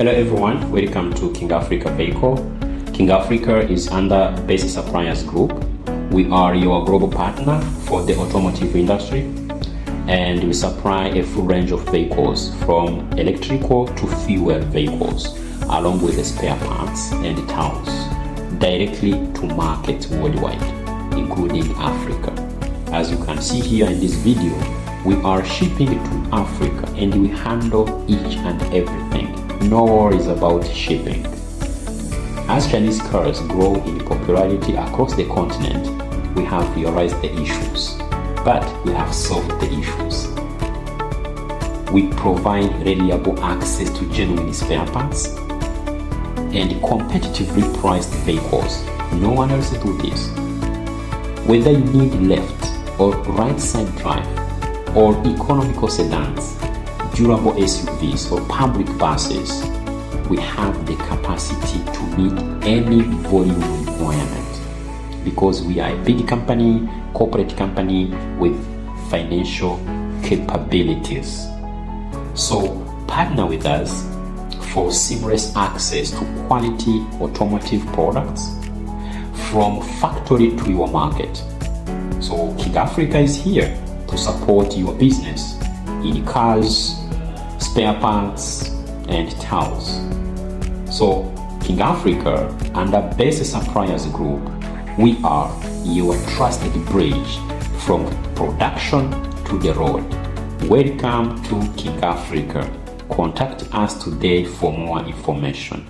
Hello everyone, welcome to King Africa Vehicle. King Africa is under Best Suppliers Group. We are your global partner for the automotive industry, and we supply a full range of vehicles from electrical to fuel vehicles, along with the spare parts and tools, directly to markets worldwide, including Africa. As you can see here in this video, we are shipping to Africa and we handle each and everything. No worries about shipping. As Chinese cars grow in popularity across the continent, we have realized the issues, but we have solved the issues. We provide reliable access to genuine spare parts and competitively priced vehicles. No one else do this. Whether you need left or right side drive, or economical sedans, durable SUVs or public buses, we have the capacity to meet any volume requirement because we are a big company, corporate company with financial capabilities. So partner with us for seamless access to quality automotive products from factory to your market. So King Africa is here to support your business in cars, spare parts, and tools. So King Africa under Best Suppliers Group, we are your trusted bridge from production to the road. Welcome to King Africa. Contact us today for more information.